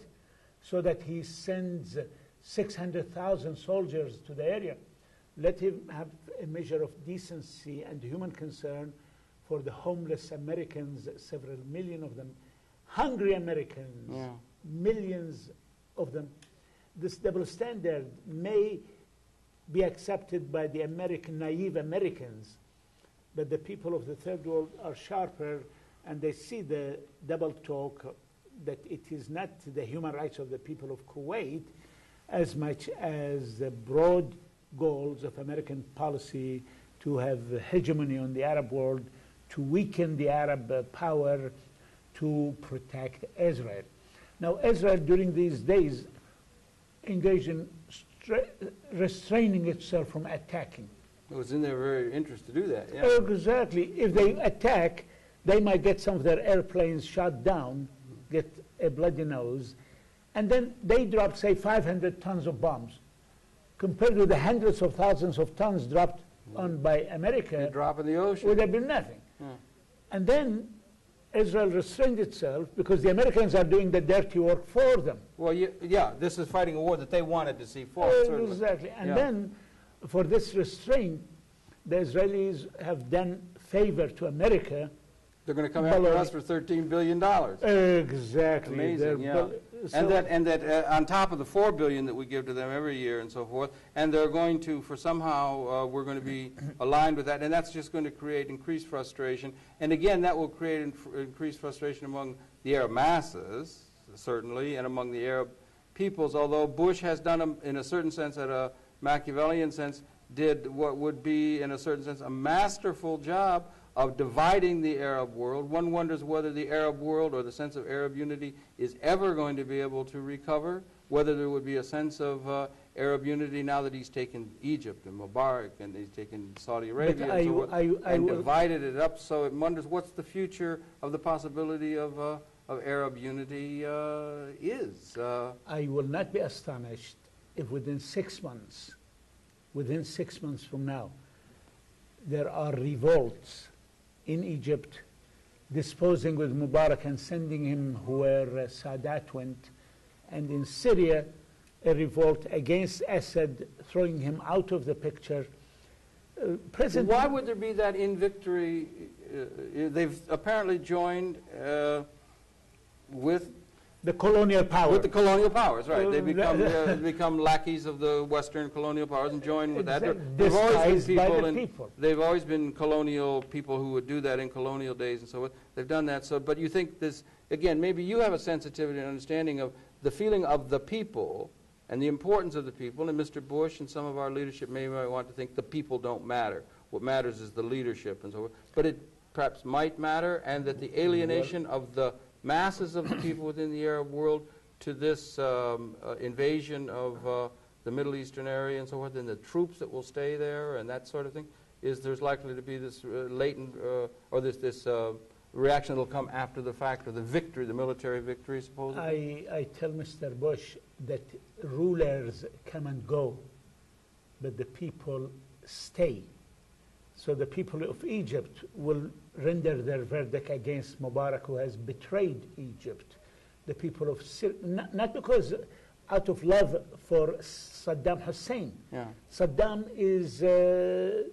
S2: so that he sends 600,000 soldiers to the area, let him have a measure of decency and human concern for the homeless Americans, several million of them, hungry Americans,
S1: Yeah.
S2: millions of them. This double standard may be accepted by the naive Americans, but the people of the third world are sharper, and they see the double talk, that it is not the human rights of the people of Kuwait as much as the broad goals of American policy to have hegemony on the Arab world, to weaken the Arab power, to protect Israel. Now, Israel during these days engaged in restraining itself from attacking.
S1: It was in their very interest to do that. Yeah.
S2: Exactly. If they attack, they might get some of their airplanes shot down, get a bloody nose, and then they drop, say, 500 tons of bombs. Compared with the hundreds of thousands of tons dropped on by America,
S1: They drop in the ocean.
S2: would have been nothing.
S1: Yeah.
S2: And then Israel restrained itself because the Americans are doing the dirty work for them.
S1: Well, yeah, this is fighting a war that they wanted to see fought, certainly.
S2: Exactly. And
S1: Yeah.
S2: then for this restraint, the Israelis have done favor to America.
S1: They're going to come after us for $13 billion.
S2: Exactly.
S1: Amazing, yeah. And that on top of the $4 billion that we give to them every year and so forth, and they're going to, for somehow, we're going to be aligned with that, and that's just going to create increased frustration. And again, that will create increased frustration among the Arab masses, certainly, and among the Arab peoples, although Bush has done, in a certain sense, at a Machiavellian sense, did what would be, in a certain sense, a masterful job of dividing the Arab world. One wonders whether the Arab world or the sense of Arab unity is ever going to be able to recover, whether there would be a sense of Arab unity now that he's taken Egypt and Mubarak and he's taken Saudi Arabia and so forth, and divided it up. So it wonders what's the future of the possibility of Arab unity is.
S2: I will not be astonished if within 6 months from now, there are revolts in Egypt, disposing with Mubarak and sending him where Sadat went, and in Syria, a revolt against Assad, throwing him out of the picture.
S1: Why would there be that in victory? They've apparently joined with
S2: the colonial power.
S1: With the colonial powers, right. They become lackeys of the Western colonial powers and join with that. They've always been people. They've always been colonial people who would do that in colonial days and so forth. They've done that. So, but you think this, again, maybe you have a sensitivity and understanding of the feeling of the people and the importance of the people, and Mr. Bush and some of our leadership may want to think the people don't matter. What matters is the leadership and so forth. But it perhaps might matter, and that the alienation of the masses of the people within the Arab world to this invasion of the Middle Eastern area and so forth, and the troops that will stay there and that sort of thing, there's likely to be this latent, or this reaction that will come after the fact of the victory, the military victory, supposedly?
S2: I tell Mr. Bush that rulers come and go, but the people stay. So the people of Egypt will render their verdict against Mubarak, who has betrayed Egypt. The people of Syria, not because out of love for Saddam Hussein.
S1: Yeah.
S2: Saddam is a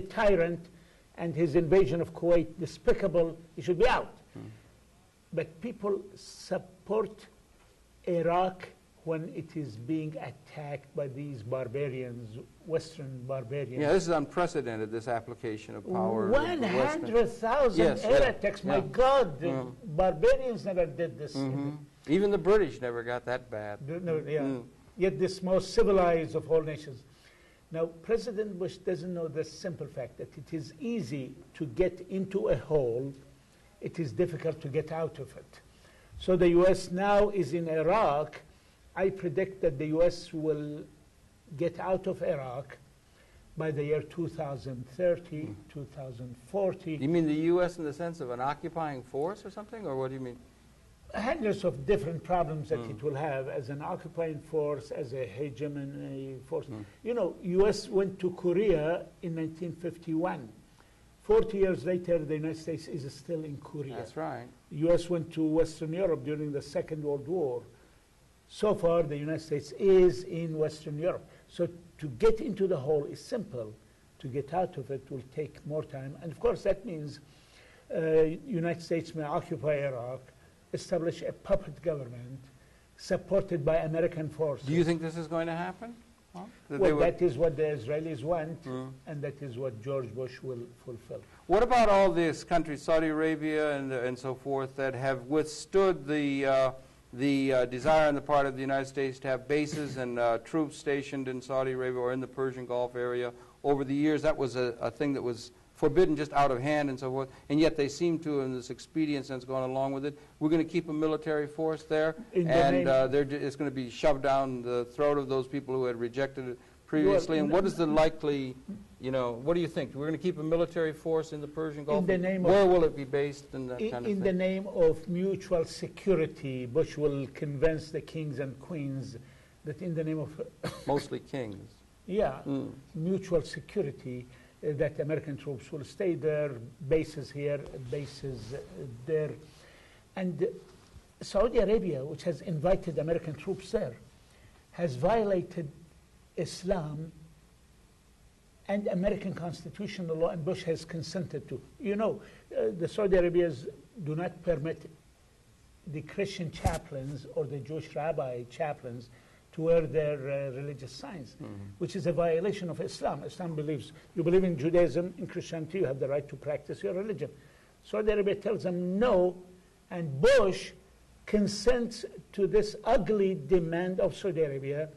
S2: tyrant, and his invasion of Kuwait despicable. He should be out. But people support Iraq when it is being attacked by these barbarians, Western barbarians.
S1: Yeah, this is unprecedented, this application of power.
S2: 100,000 air attacks, my God, the barbarians never did this.
S1: Even the British never got that bad.
S2: Yet this most civilized of all nations. Now, President Bush doesn't know the simple fact that it is easy to get into a hole, it is difficult to get out of it. So the U.S. now is in Iraq. I predict that the U.S. will get out of Iraq by the year 2030, 2040.
S1: You mean the U.S. in the sense of an occupying force or something, or what do you mean?
S2: Hundreds of different problems that it will have as an occupying force, as a hegemony force. You know, U.S. went to Korea in 1951. 40 years later, the United States is still in Korea.
S1: That's right.
S2: U.S. went to Western Europe during the Second World War. So far, the United States is in Western Europe. So to get into the hole is simple. To get out of it will take more time. And of course, that means United States may occupy Iraq, establish a puppet government supported by American forces.
S1: Do you think this is going to happen? Huh?
S2: Well, that is what the Israelis want, and that is what George Bush will fulfill.
S1: What about all these countries, Saudi Arabia and so forth, that have withstood the desire on the part of the United States to have bases and troops stationed in Saudi Arabia or in the Persian Gulf area over the years? That was a thing that was forbidden just out of hand and so forth, and yet they seem to, in this expedient sense, going along with it. We're going to keep a military force there, and it's going to be shoved down the throat of those people who had rejected it previously. And what is the likely, what do you think? We're going to keep a military force in the Persian Gulf? Where will it be based and that kind of thing?
S2: In the name of mutual security, Bush will convince the kings and queens that in the name of...
S1: Mostly kings.
S2: Yeah, mutual security, that American troops will stay there, bases here, bases there. And Saudi Arabia, which has invited American troops there, has violated Islam and American constitutional law, and Bush has consented to. You know, the Saudi Arabians do not permit the Christian chaplains or the Jewish rabbi chaplains to wear their religious signs, which is a violation of Islam. Islam believes, you believe in Judaism, in Christianity, you have the right to practice your religion. Saudi Arabia tells them no, and Bush consents to this ugly demand of Saudi Arabia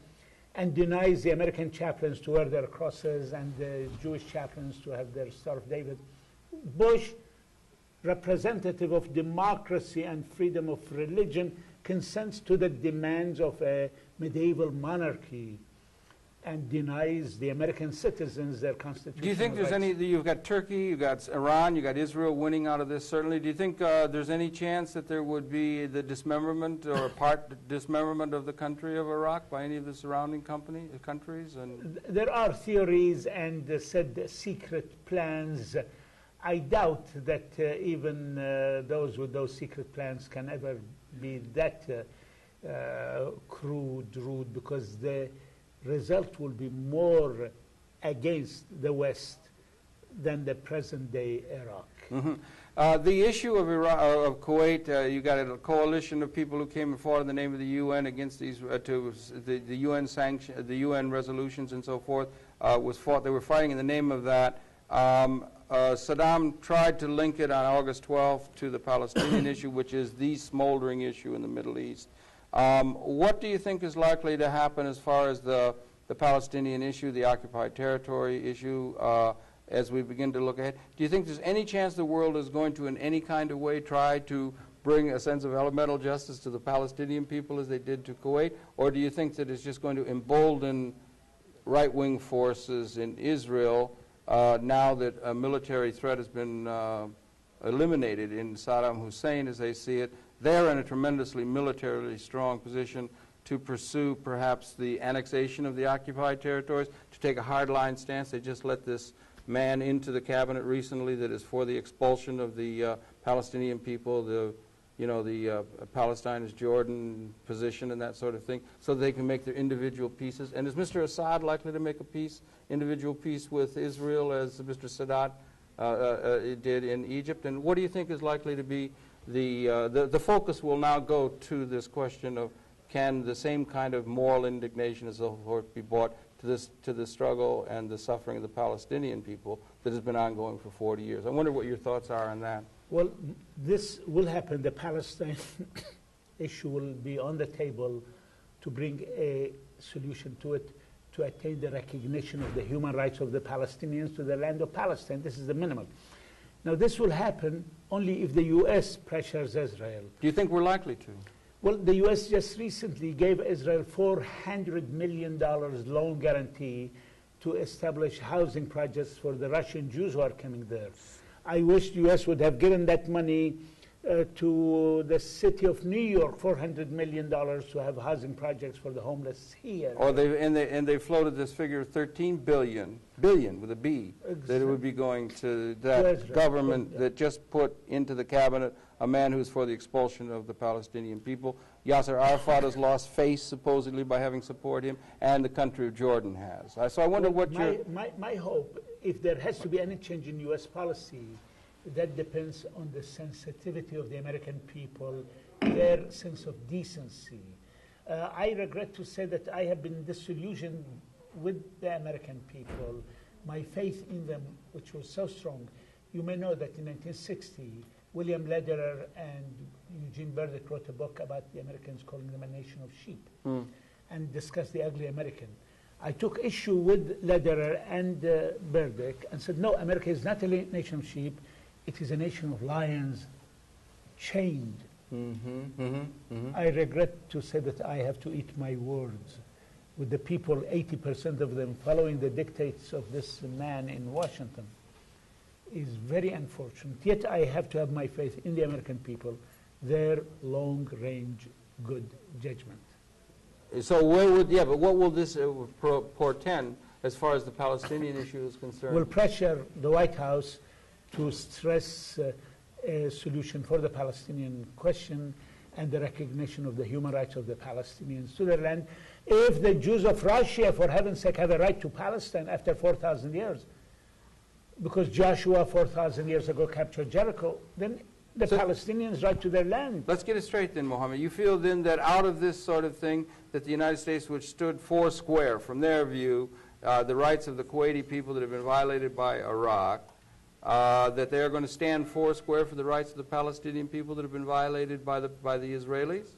S2: and denies the American chaplains to wear their crosses and the Jewish chaplains to have their Star of David. Bush, representative of democracy and freedom of religion, consents to the demands of a medieval monarchy. and denies the American citizens their constitutional
S1: Do you think there's
S2: rights.
S1: you've got Turkey, you've got Iran, you've got Israel winning out of this, certainly. Do you think there's any chance that there would be the dismemberment or part dismemberment of the country of Iraq by any of the surrounding countries? And
S2: There are theories and said secret plans. I doubt that even those with those secret plans can ever be that crude, rude, because the result will be more against the West than the present-day Iraq.
S1: Mm-hmm. The issue of Kuwait, you got a coalition of people who came forward in the name of the UN against these the UN sanction, the UN resolutions, and so forth. Was fought. They were fighting in the name of that. Saddam tried to link it on August 12th to the Palestinian issue, which is the smoldering issue in the Middle East. What do you think is likely to happen as far as the Palestinian issue, the occupied territory issue, as we begin to look ahead? Do you think there's any chance the world is going to, in any kind of way, try to bring a sense of elemental justice to the Palestinian people as they did to Kuwait? Or do you think that it's just going to embolden right-wing forces in Israel now that a military threat has been eliminated in Saddam Hussein, as they see it? They're in a tremendously militarily strong position to pursue perhaps the annexation of the occupied territories, to take a hardline stance. They just let this man into the cabinet recently that is for the expulsion of the Palestinian people, the Palestine is Jordan position and that sort of thing, so they can make their individual pieces. And is Mr. Assad likely to make a individual peace with Israel, as Mr. Sadat did in Egypt? And what do you think is likely to be the focus will now go to this question of, can the same kind of moral indignation as so forth be brought to the struggle and the suffering of the Palestinian people that has been ongoing for 40 years? I wonder what your thoughts are on that.
S2: Well, this will happen. The Palestine issue will be on the table to bring a solution to it, to attain the recognition of the human rights of the Palestinians to the land of Palestine. This is the minimum. Now, this will happen only if the U.S. pressures Israel.
S1: Do you think we're likely to?
S2: Well, the U.S. just recently gave Israel $400 million loan guarantee to establish housing projects for the Russian Jews who are coming there. I wish the U.S. would have given that money to the city of New York, $400 million to have housing projects for the homeless here.
S1: Or they floated this figure of $13 billion with a B, exactly, that it would be going to that government that just put into the cabinet a man who's for the expulsion of the Palestinian people. Yasser Arafat has lost face, supposedly, by having supported him, and the country of Jordan has. So I wonder what
S2: my hope, if there has to be any change in U.S. policy, that depends on the sensitivity of the American people, their sense of decency. I regret to say that I have been disillusioned with the American people. My faith in them, which was so strong. You may know that in 1960, William Lederer and Eugene Burdick wrote a book about the Americans, calling them a nation of sheep, and discussed the ugly American. I took issue with Lederer and Burdick and said, no, America is not a nation of sheep. It is a nation of lions, chained. I regret to say that I have to eat my words with the people, 80% of them following the dictates of this man in Washington. Is very unfortunate. Yet I have to have my faith in the American people, their long-range good judgment.
S1: So but what will this portend as far as the Palestinian issue is concerned?
S2: Will pressure the White House to stress a solution for the Palestinian question and the recognition of the human rights of the Palestinians to their land. If the Jews of Russia, for heaven's sake, have a right to Palestine after 4,000 years, because Joshua 4,000 years ago captured Jericho, then the Palestinians' right to their land.
S1: Let's get it straight then, Mohammed. You feel then that out of this sort of thing, that the United States, which stood four square from their view, the rights of the Kuwaiti people that have been violated by Iraq, that they are going to stand four square for the rights of the Palestinian people that have been violated by the Israelis?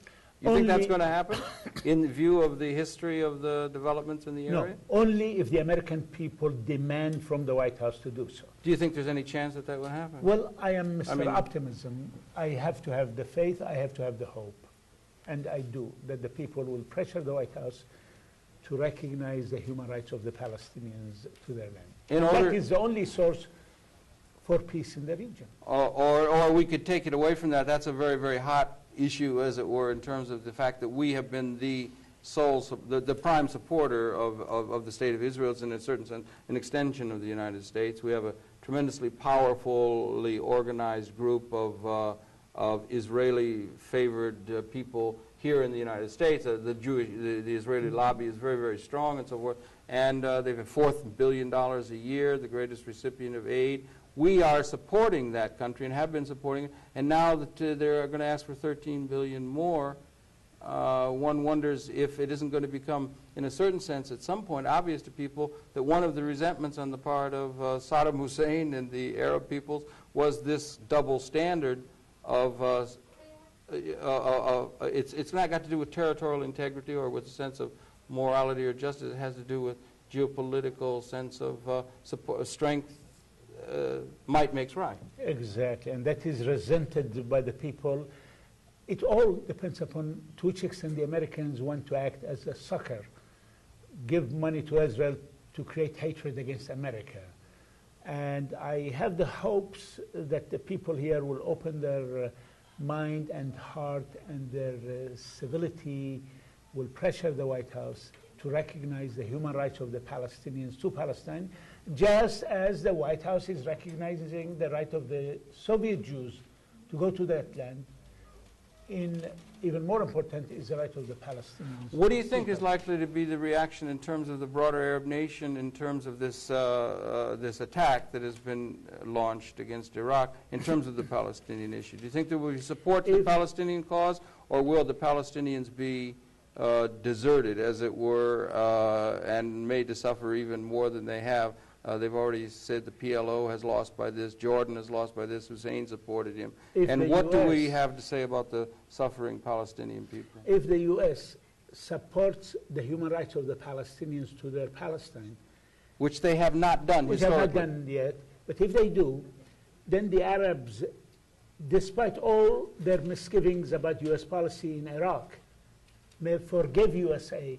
S1: You think that's going to happen in view of the history of the developments in the area?
S2: No, only if the American people demand from the White House to do so.
S1: Do you think there's any chance that that will happen?
S2: Well, I am Mr. Optimism. I have to have the faith, I have to have the hope. And I do, that the people will pressure the White House to recognize the human rights of the Palestinians to their land.
S1: That
S2: is the only source for peace in the region.
S1: Or we could take it away from that. That's a very, very hot issue, as it were, in terms of the fact that we have been the the prime supporter of the State of Israel. It's in a certain sense an extension of the United States. We have a tremendously powerfully organized group of Israeli-favored people here in the United States. The Israeli lobby is very, very strong and so forth. And they have $4 billion a year, the greatest recipient of aid. We are supporting that country and have been supporting it. And now that they're going to ask for $13 billion more, one wonders if it isn't going to become, in a certain sense, at some point, obvious to people that one of the resentments on the part of Saddam Hussein and the Arab peoples was this double standard of it's not got to do with territorial integrity or with a sense of morality or justice. It has to do with geopolitical sense of strength. Might makes right.
S2: Exactly, and that is resented by the people. It all depends upon to which extent the Americans want to act as a sucker, give money to Israel to create hatred against America. And I have the hopes that the people here will open their mind and heart and their civility will pressure the White House to recognize the human rights of the Palestinians to Palestine, just as the White House is recognizing the right of the Soviet Jews to go to that land. Even more important is the right of the Palestinians.
S1: What do you think is likely to be the reaction in terms of the broader Arab nation, in terms of this this attack that has been launched against Iraq, in terms of the Palestinian issue? Do you think there will be support for the Palestinian cause, or will the Palestinians be deserted, as it were, and made to suffer even more than they have? They've already said the PLO has lost by this, Jordan has lost by this, Hussein supported him. And what do we have to say about the suffering Palestinian people?
S2: If the U.S. supports the human rights of the Palestinians to their Palestine,
S1: which they have not done historically.
S2: Which they have not done yet, but if they do, then the Arabs, despite all their misgivings about U.S. policy in Iraq, may forgive USA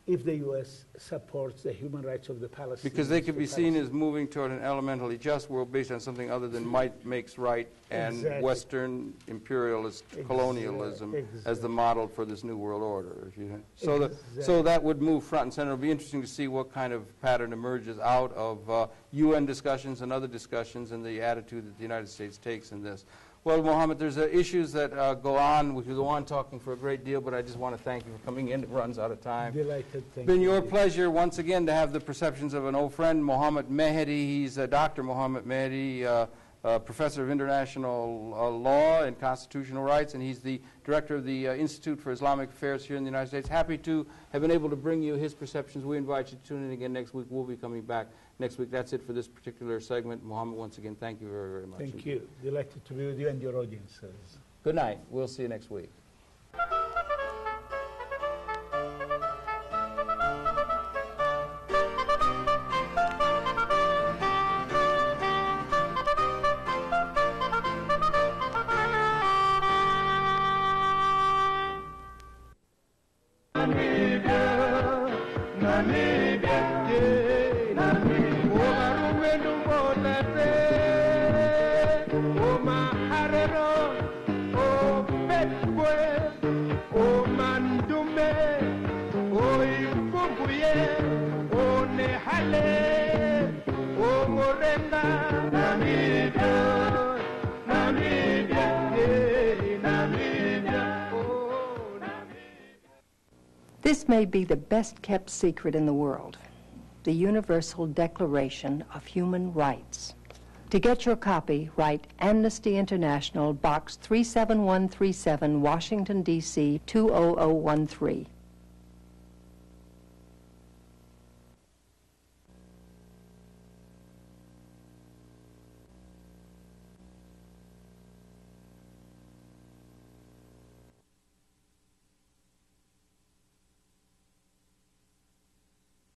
S2: if the U.S. supports the human rights of the Palestinians.
S1: Because they could be seen as moving toward an elementally just world based on something other than might makes right and Western imperialist colonialism as the model for this new world order. So that would move front and center. It'll be interesting to see what kind of pattern emerges out of UN discussions and other discussions and the attitude that the United States takes in this. Well, Mohammed, there's issues that go on. We could go on talking for a great deal, but I just want to thank you for coming in. It runs out of time.
S2: Delighted. Thank you.
S1: It's been your pleasure once again to have the perceptions of an old friend, Mohammad Mehdi. He's Dr. Mohammad Mehdi, professor of international law and constitutional rights, and he's the director of the Institute for Islamic Affairs here in the United States. Happy to have been able to bring you his perceptions. We invite you to tune in again next week. We'll be coming back next week. That's it for this particular segment. Mohammed, once again, thank you very, very much.
S2: Thank you. Delighted to be with you and your audiences.
S1: Good night. We'll see you next week.
S3: This may be the best-kept secret in the world, the Universal Declaration of Human Rights. To get your copy, write Amnesty International, Box 37137, Washington, D.C. 20013.